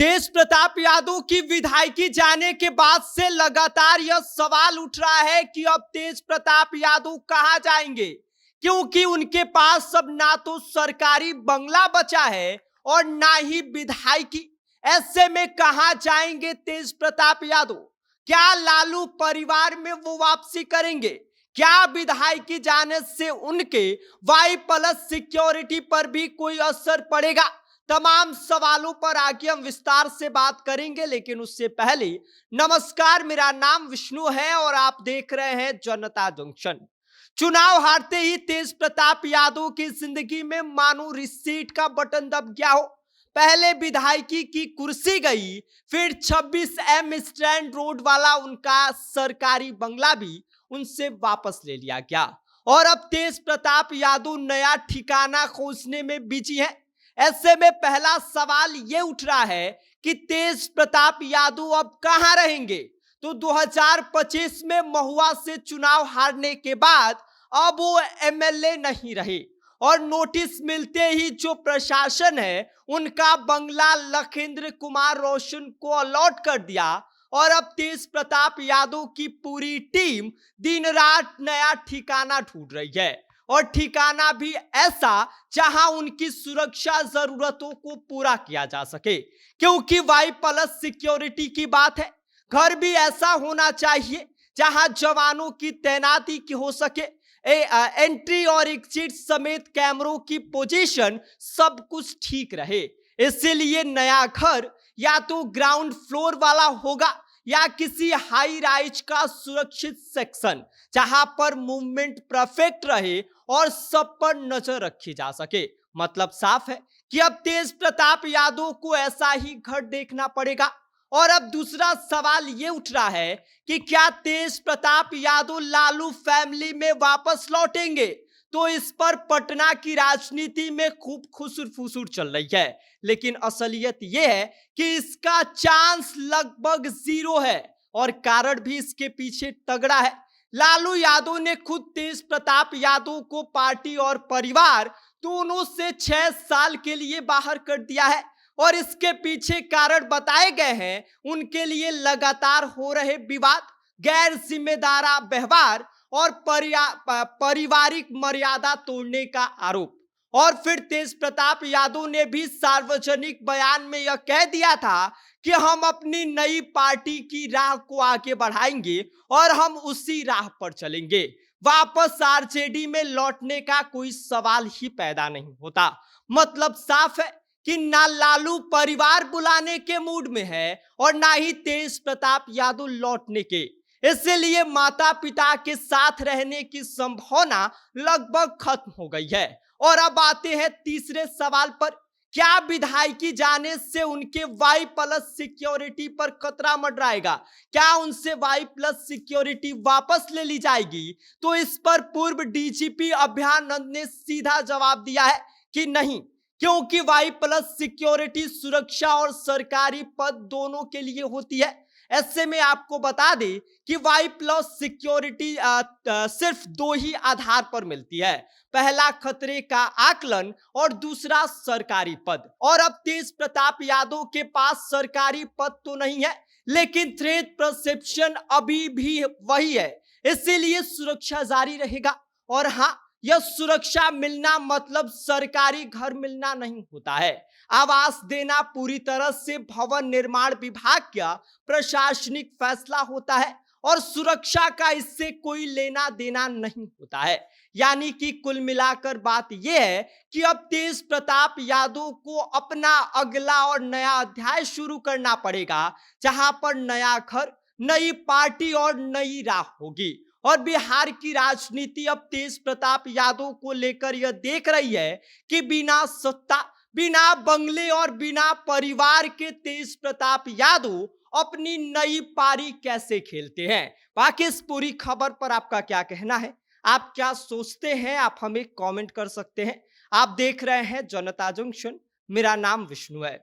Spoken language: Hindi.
तेज प्रताप यादव की विधायकी जाने के बाद से लगातार यह सवाल उठ रहा है कि अब तेज प्रताप यादव कहां जाएंगे, क्योंकि उनके पास अब ना तो सरकारी बंगला बचा है और ना ही विधायकी। ऐसे में कहां जाएंगे तेज प्रताप यादव? क्या लालू परिवार में वो वापसी करेंगे? क्या विधायकी जाने से उनके वाई प्लस सिक्योरिटी पर भी कोई असर पड़ेगा? तमाम सवालों पर आगे हम विस्तार से बात करेंगे, लेकिन उससे पहले नमस्कार, मेरा नाम विष्णु है और आप देख रहे हैं जनता जंक्शन। चुनाव हारते ही तेज प्रताप यादव की जिंदगी में मानो रिसीट का बटन दब गया हो। पहले विधायकी की कुर्सी गई, फिर 26M स्टैंड रोड वाला उनका सरकारी बंगला भी उनसे वापस ले लिया गया और अब तेज प्रताप यादव नया ठिकाना खोजने में बिजी है। ऐसे में पहला सवाल यह उठ रहा है कि तेज प्रताप यादव अब कहां रहेंगे? तो 2025 में महुआ से चुनाव हारने के बाद अब वो एमएलए नहीं रहे और नोटिस मिलते ही जो प्रशासन है उनका बंगला लखींद्र कुमार रोशन को अलॉट कर दिया और अब तेज प्रताप यादव की पूरी टीम दिन रात नया ठिकाना ढूंढ रही है और ठिकाना भी ऐसा जहां उनकी सुरक्षा जरूरतों को पूरा किया जा सके, क्योंकि वाई प्लस सिक्योरिटी की बात है। घर भी ऐसा होना चाहिए जहां जवानों की तैनाती की हो सके, एंट्री और एग्जिट समेत कैमरों की पोजीशन सब कुछ ठीक रहे। इसीलिए नया घर या तो ग्राउंड फ्लोर वाला होगा या किसी हाई राइज का सुरक्षित सेक्शन, जहां पर मूवमेंट परफेक्ट रहे और सब पर नजर रखी जा सके। मतलब साफ है कि अब तेज प्रताप यादव को ऐसा ही घर देखना पड़ेगा। और अब दूसरा सवाल यह उठ रहा है कि क्या तेज प्रताप यादव लालू फैमिली में वापस लौटेंगे? तो इस पर पटना की राजनीति में खूब खुसुर फुसुर चल रही है, लेकिन असलियत यह है कि इसका चांस लगभग 0 है और कारण भी इसके पीछे तगड़ा है। लालू यादव ने खुद तेज प्रताप यादव को पार्टी और परिवार दोनों से 6 साल के लिए बाहर कर दिया है और इसके पीछे कारण बताए गए हैं उनके लिए लगातार हो रहे विवाद, गैर जिम्मेदार व्यवहार और पारिवारिक मर्यादा तोड़ने का आरोप। और फिर तेज प्रताप यादव ने भी सार्वजनिक बयान में यह कह दिया था कि हम अपनी नई पार्टी की राह को आगे बढ़ाएंगे और हम उसी राह पर चलेंगे। वापस आरजेडी में लौटने का कोई सवाल ही पैदा नहीं होता। मतलब साफ है कि ना लालू परिवार बुलाने के मूड में है और ना ही तेज प्रताप यादव लौटने के। इसलिए माता पिता के साथ रहने की संभावना लगभग खत्म हो गई है। और अब आते हैं तीसरे सवाल पर, क्या विधायकी जाने से उनके वाई प्लस सिक्योरिटी पर खतरा मंडराएगा? क्या उनसे वाई प्लस सिक्योरिटी वापस ले ली जाएगी? तो इस पर पूर्व डीजीपी अभयानंद ने सीधा जवाब दिया है कि नहीं, क्योंकि वाई प्लस सिक्योरिटी सुरक्षा और सरकारी पद दोनों के लिए होती है। ऐसे में आपको बता दें कि वाई प्लस सिक्योरिटी सिर्फ 2 ही आधार पर मिलती है, पहला खतरे का आकलन और दूसरा सरकारी पद। और अब तेज प्रताप यादव के पास सरकारी पद तो नहीं है, लेकिन थ्रेट परसेप्शन अभी भी वही है, इसीलिए सुरक्षा जारी रहेगा। और हाँ, यह सुरक्षा मिलना मतलब सरकारी घर मिलना नहीं होता है। आवास देना पूरी तरह से भवन निर्माण विभाग का प्रशासनिक फैसला होता है और सुरक्षा का इससे कोई लेना देना नहीं होता है। यानी कि कुल मिलाकर बात यह है कि अब तेज प्रताप यादव को अपना अगला और नया अध्याय शुरू करना पड़ेगा, जहां पर नया घर, नई पार्टी और नई राह होगी। और बिहार की राजनीति अब तेज प्रताप यादव को लेकर यह देख रही है कि बिना सत्ता, बिना बंगले और बिना परिवार के तेज प्रताप यादव अपनी नई पारी कैसे खेलते हैं। बाकी इस पूरी खबर पर आपका क्या कहना है, आप क्या सोचते हैं, आप हमें कमेंट कर सकते हैं। आप देख रहे हैं जनता जंक्शन, मेरा नाम विष्णु है।